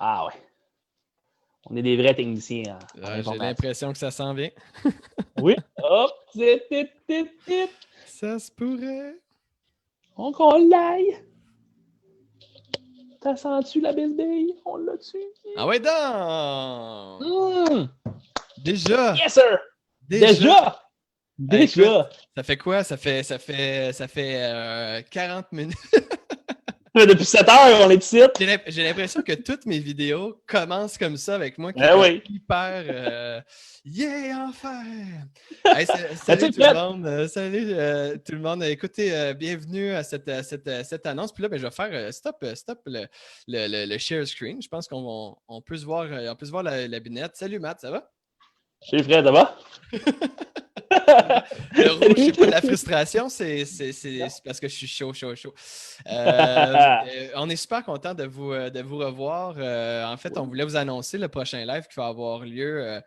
Ah ouais. On est des vrais techniciens en J'ai informatique. l'impression que ça s'en vient. Oui. Hop, tit. Ça se pourrait. On qu'on l'aille. T'as senti la bisbille? On l'a tué. Ah ouais, donc! Mmh. Déjà! Yes, sir! Déjà! Écoute, ça fait quoi? Ça fait 40 minutes. Depuis 7 heures, on est ici. J'ai l'impression que toutes mes vidéos commencent comme ça avec moi qui est hyper yeah, enfin! Hey, salut tout le monde! Salut tout le monde! Écoutez, bienvenue à cette annonce. Puis là, je vais faire stop le share screen. Je pense qu'on peut se voir, la binette. Salut Matt, ça va? Salut Fred, ça va? Le rouge, c'est pas de la frustration, c'est parce que je suis chaud. On est super content de vous revoir. En fait, on voulait vous annoncer le prochain live qui va avoir lieu.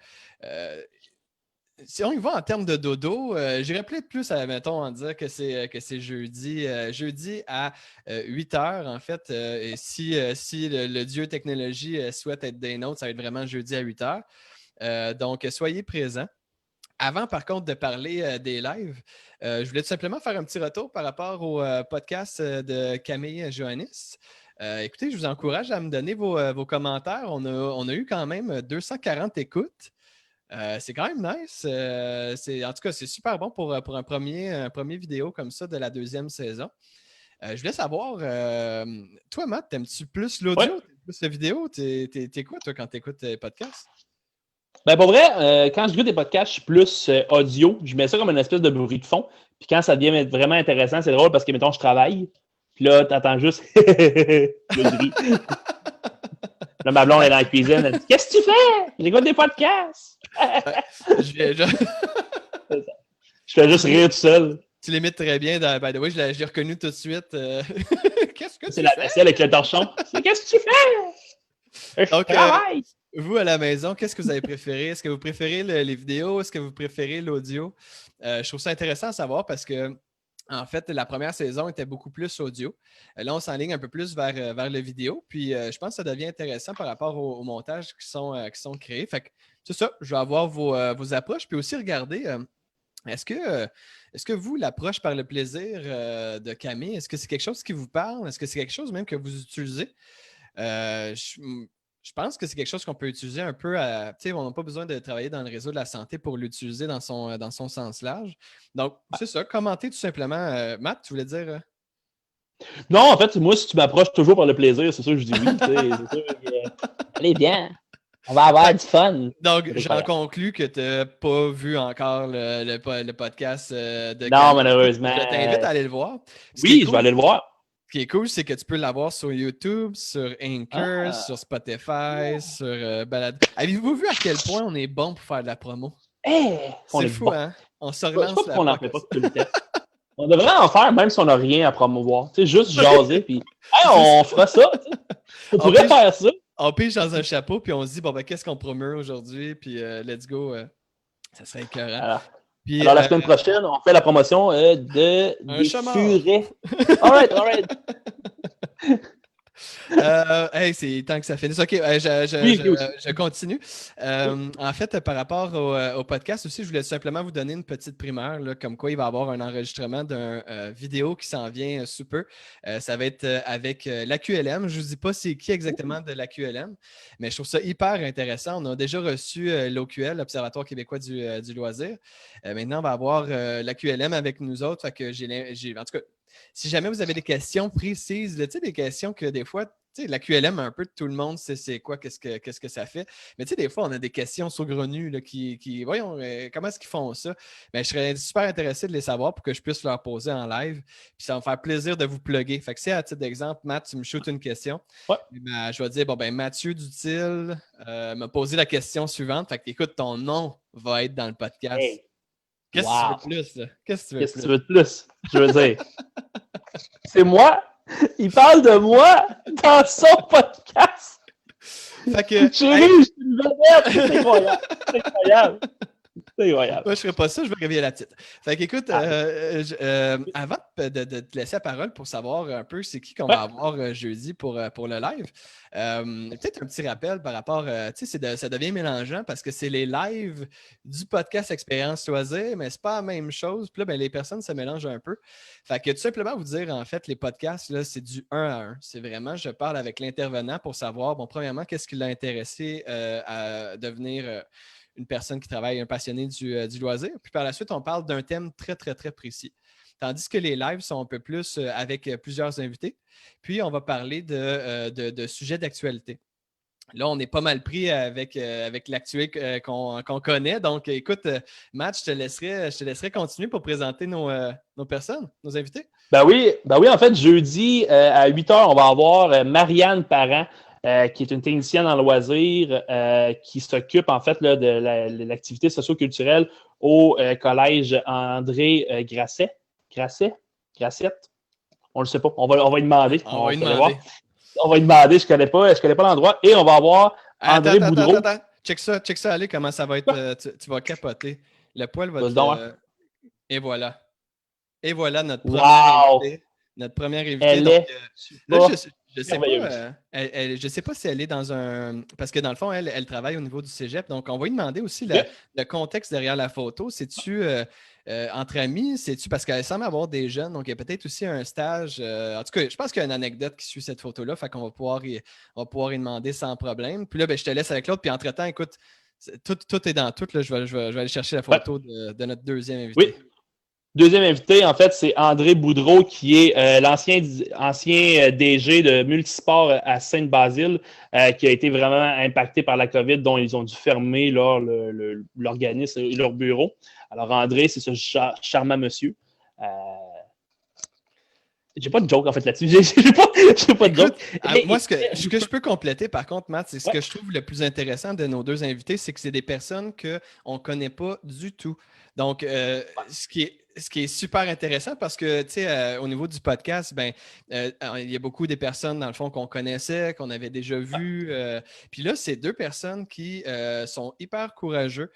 Si on y va en termes de dodo, j'irais peut-être plus à, mettons, en dire que c'est jeudi à 8 heures, en fait. Et si le dieu technologie souhaite être des nôtres, ça va être vraiment jeudi à 8 heures. Donc, soyez présents. Avant, par contre, de parler des lives, je voulais tout simplement faire un petit retour par rapport au podcast de Camille Johannis. Écoutez, je vous encourage à me donner vos commentaires. On a eu quand même 240 écoutes. C'est quand même nice. En tout cas, c'est super bon pour un premier vidéo comme ça de la deuxième saison. Je voulais savoir, toi, Matt, t'aimes-tu plus l'audio, plus la vidéo? T'es quoi, toi, quand t'écoutes tes podcasts? Ben, pour vrai, quand je goûte des podcasts, je suis plus audio. Je mets ça comme une espèce de bruit de fond. Puis quand ça devient vraiment intéressant, c'est drôle parce que, mettons, je travaille. Puis là, t'entends juste le gris. Là, ma blonde est dans la cuisine. Elle dit: qu'est-ce que tu fais? J'écoute des podcasts. Je fais juste rire tout seul. Tu l'imites très bien. By the way, je l'ai reconnu tout de suite. Qu'est-ce que tu fais? C'est la vaisselle avec le torchon. Qu'est-ce que tu fais? Je travaille. Vous, à la maison, qu'est-ce que vous avez préféré? Est-ce que vous préférez les vidéos? Est-ce que vous préférez l'audio? Je trouve ça intéressant à savoir parce que, en fait, la première saison était beaucoup plus audio. Là, on s'enligne un peu plus vers le vidéo. Puis, je pense que ça devient intéressant par rapport aux montages qui sont créés. Fait que, c'est ça. Je vais avoir vos approches. Puis aussi, regardez, est-ce que vous, l'approche par le plaisir de Camille, est-ce que c'est quelque chose qui vous parle? Est-ce que c'est quelque chose même que vous utilisez? Je pense que c'est quelque chose qu'on peut utiliser un peu on n'a pas besoin de travailler dans le réseau de la santé pour l'utiliser dans son sens large. Donc, c'est ça. Commentez tout simplement. Matt, tu voulais dire? Non, en fait, moi, si tu m'approches toujours par le plaisir, c'est sûr que je dis oui. C'est sûr que... Allez, bien. On va avoir du fun. Donc, j'en conclus que tu n'as pas vu encore le podcast de Non, Camille. Je t'invite à aller le voir. Oui, je vais aller le voir. Ce qui est cool, c'est que tu peux l'avoir sur YouTube, sur Anchor, sur Spotify, sur Balado. Avez-vous vu à quel point on est bon pour faire de la promo? C'est fou, hein? On se relance on n'en fait pas tout le temps. On devrait en faire, même si on n'a rien à promouvoir. Tu sais, juste jaser, puis on fera ça. On pourrait faire ça. On pige dans un chapeau, puis on se dit, bon, ben, qu'est-ce qu'on promeut aujourd'hui? Puis, let's go. Ça serait écœurant. Alors, la semaine prochaine, on fait la promotion des furets. All right. C'est temps que ça finisse. OK, je continue. En fait, par rapport au podcast aussi, je voulais simplement vous donner une petite primeur, là, comme quoi il va y avoir un enregistrement d'une vidéo qui s'en vient sous peu. Ça va être avec l'AQLM. Je ne vous dis pas c'est qui exactement de l'AQLM, mais je trouve ça hyper intéressant. On a déjà reçu l'OQL, l'Observatoire québécois du loisir. Maintenant, on va avoir l'AQLM avec nous autres. Fait que en tout cas, si jamais vous avez des questions précises, des questions que des fois, la QLM, un peu tout le monde sait c'est quoi, qu'est-ce que ça fait. Mais des fois, on a des questions saugrenues là, qui voyons, comment est-ce qu'ils font ça? Je serais super intéressé de les savoir pour que je puisse leur poser en live. Puis ça va me faire plaisir de vous plugger. Fait que si, à titre d'exemple, Matt, tu me shootes une question, je vais dire, Mathieu Dutil m'a posé la question suivante. Fait que, écoute, ton nom va être dans le podcast. Hey. Qu'est-ce que tu veux de plus? Là? Qu'est-ce que tu veux de plus? Je veux dire, c'est moi. Il parle de moi dans son podcast. Fait que, Chérie, je suis une vedette. C'est incroyable. C'est incroyable. Moi, je ferais pas ça, je vais réveiller la petite. Fait qu'écoute, avant de te laisser la parole pour savoir un peu c'est qui qu'on va avoir jeudi pour le live, peut-être un petit rappel par rapport, tu sais, ça devient mélangeant parce que c'est les lives du podcast Expérience Loisir, mais c'est pas la même chose. Puis là, ben, les personnes se mélangent un peu. Fait que tout simplement vous dire, en fait, les podcasts, là, c'est du 1 à 1. C'est vraiment, je parle avec l'intervenant pour savoir, bon, premièrement, qu'est-ce qui l'a intéressé à devenir une personne qui travaille, un passionné du loisir. Puis par la suite, on parle d'un thème très, très, très précis. Tandis que les lives sont un peu plus avec plusieurs invités. Puis on va parler de sujets d'actualité. Là, on est pas mal pris avec l'actualité qu'on connaît. Donc, écoute, Matt, je te laisserai continuer pour présenter nos personnes, nos invités. Ben oui, en fait, jeudi à 8h, on va avoir Marianne Parent, qui est une technicienne en loisirs, qui s'occupe en fait là, de l'activité socio-culturelle au collège André Grasset. Grassette? On ne le sait pas. On va lui demander. On va lui demander. On va lui demander. Je connais pas l'endroit. Et on va avoir André Boudreau. Attends. Check ça, allez, comment ça va être. Tu vas capoter. Le poil va te... Et voilà. Et voilà notre première invitée. Notre première invitée. Donc, là, je sais pas. Je sais pas si elle est dans un... Parce que dans le fond, elle travaille au niveau du cégep. Donc, on va lui demander aussi le contexte derrière la photo. C'est-tu entre amis? C'est-tu parce qu'elle semble avoir des jeunes? Donc, il y a peut-être aussi un stage. En tout cas, je pense qu'il y a une anecdote qui suit cette photo-là. Fait qu'on va pouvoir y demander sans problème. Puis là, ben, je te laisse avec l'autre. Puis entre-temps, écoute, tout est dans tout. Là. Je vais aller chercher la photo de notre deuxième invité. Oui. Deuxième invité, en fait, c'est André Boudreau, qui est l'ancien DG de Multisport à Sainte-Basile, qui a été vraiment impacté par la COVID, dont ils ont dû fermer l'organisme et leur bureau. Alors, André, c'est ce charmant monsieur. J'ai pas de joke, en fait, là-dessus. J'ai pas de joke. Moi, ce que je peux compléter, par contre, Matt, c'est ce que je trouve le plus intéressant de nos deux invités, c'est que c'est des personnes qu'on ne connaît pas du tout. Donc, ce qui est super intéressant parce que, tu sais, au niveau du podcast, ben, il y a beaucoup des personnes, dans le fond, qu'on connaissait, qu'on avait déjà vues. Puis là, c'est deux personnes qui sont hyper courageux,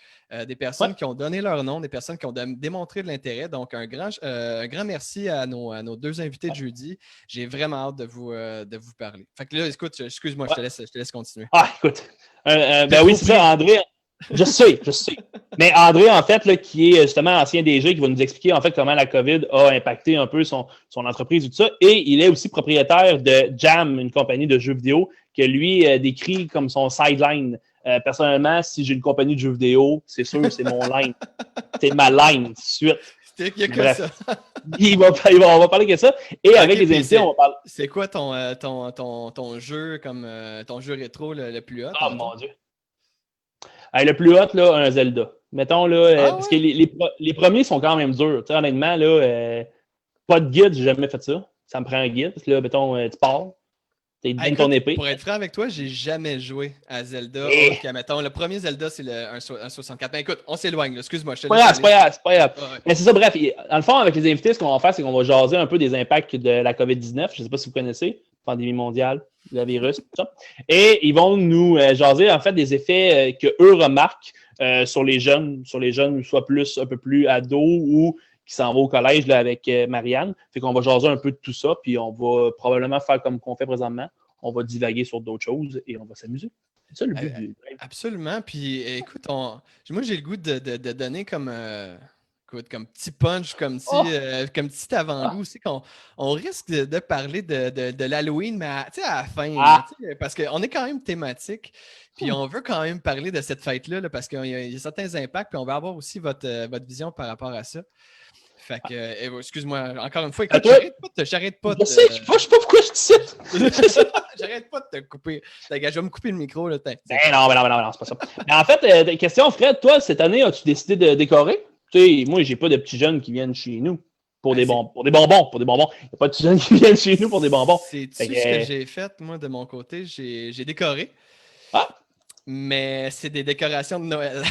des personnes qui ont donné leur nom, des personnes qui ont démontré de l'intérêt. Donc, un grand merci à nos deux invités de jeudi. J'ai vraiment hâte de vous parler. Fait que là, écoute, excuse-moi, je te laisse continuer. Ah, écoute. Ben oui, c'est ça, André. Je sais. Mais André, en fait, là, qui est justement ancien DG, qui va nous expliquer en fait comment la COVID a impacté un peu son entreprise et tout ça. Et il est aussi propriétaire de Jam, une compagnie de jeux vidéo, que lui décrit comme son sideline. Personnellement, si j'ai une compagnie de jeux vidéo, c'est sûr, c'est mon line. C'est ma line, tout de suite. Il y a que ça. On va parler que ça. Et avec les invités, on va parler. C'est quoi ton jeu comme ton jeu rétro le plus hot? Oh mon Dieu. Le plus hot, là, un Zelda. Mettons, là, parce que les premiers sont quand même durs. Tu sais, honnêtement, là, pas de guide, j'ai jamais fait ça. Ça me prend un guide. Parce que là, mettons, tu pars, tu donnes ton épée. Pour être franc avec toi, j'ai jamais joué à Zelda. Mettons, le premier Zelda, c'est un 64. Mais écoute, on s'éloigne. Là. Excuse-moi, je te laisse. C'est pas grave. Ouais. Mais c'est ça, bref. Dans le fond, avec les invités, ce qu'on va faire, c'est qu'on va jaser un peu des impacts de la COVID-19. Je ne sais pas si vous connaissez. Pandémie mondiale, le virus, tout ça. Et ils vont nous jaser, en fait, des effets qu'eux remarquent sur les jeunes, soit un peu plus ados ou qui s'en vont au collège là, avec Marianne. Fait qu'on va jaser un peu de tout ça, puis on va probablement faire comme qu'on fait présentement. On va divaguer sur d'autres choses et on va s'amuser. C'est ça le but du live. Absolument. Puis écoute, moi j'ai le goût de donner comme petit punch, comme petit avant-goût aussi, qu'on risque de parler de l'Halloween, mais à la fin, parce qu'on est quand même thématique, puis on veut quand même parler de cette fête-là, là, parce qu'il y a certains impacts, puis on va avoir aussi votre vision par rapport à ça. Fait que, excuse-moi, encore une fois, écoute, j'arrête pas de... Je sais pas pourquoi je te cite. J'arrête pas de te couper. Je vais me couper le micro, là. Non, c'est pas ça. Mais en fait, question, Fred, toi, cette année, as-tu décidé de décorer? Tu sais, moi, j'ai pas de petits jeunes qui viennent chez nous pour des bonbons. Il n'y a pas de petits jeunes qui viennent chez nous pour des bonbons. C'est ce que j'ai fait, moi, de mon côté. J'ai décoré. Mais c'est des décorations de Noël.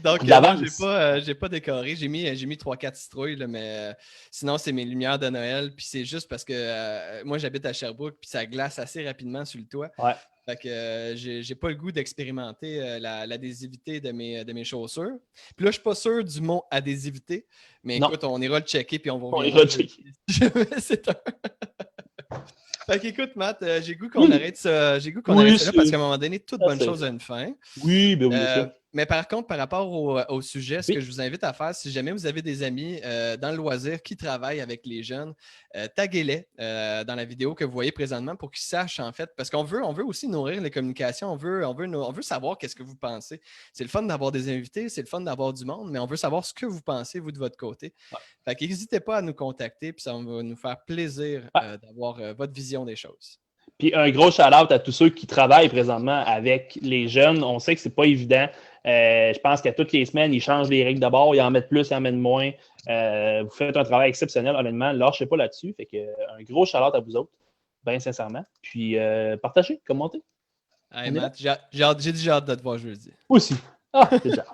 Donc, j'ai pas décoré. J'ai mis 3-4 citrouilles, là, mais sinon, c'est mes lumières de Noël. Puis c'est juste parce que moi, j'habite à Sherbrooke, puis ça glace assez rapidement sur le toit. Ouais. Fait que j'ai pas le goût d'expérimenter l'adhésivité de mes chaussures. Puis là, je suis pas sûr du mot adhésivité, mais écoute, on ira le checker puis on va revenir. C'est un... Fait qu'écoute, Matt, j'ai goût qu'on arrête ça. J'ai goût qu'on arrête ça là parce qu'à un moment donné, toute bonne chose a une fin. Oui, ben oui, bien sûr. Mais par contre, par rapport au sujet, ce que je vous invite à faire, si jamais vous avez des amis dans le loisir qui travaillent avec les jeunes, taguez-les dans la vidéo que vous voyez présentement pour qu'ils sachent en fait, parce qu'on veut aussi nourrir les communications, on veut savoir qu'est-ce que vous pensez. C'est le fun d'avoir des invités, c'est le fun d'avoir du monde, mais on veut savoir ce que vous pensez, vous, de votre côté. Ouais. Fait qu'hésitez pas à nous contacter, puis ça va nous faire plaisir d'avoir votre vision des choses. Puis un gros shout-out à tous ceux qui travaillent présentement avec les jeunes. On sait que c'est pas évident. Je pense qu'à toutes les semaines, ils changent les règles d'abord, ils en mettent plus, ils en mettent moins. Vous faites un travail exceptionnel, honnêtement. Lâchez pas là-dessus. Fait que un gros shout-out à vous autres, bien sincèrement. Puis partagez, commentez. Hey, Matt, j'ai déjà hâte de te voir jeudi. Aussi. Ah, déjà.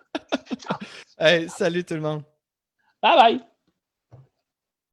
Hey, salut tout le monde. Bye bye.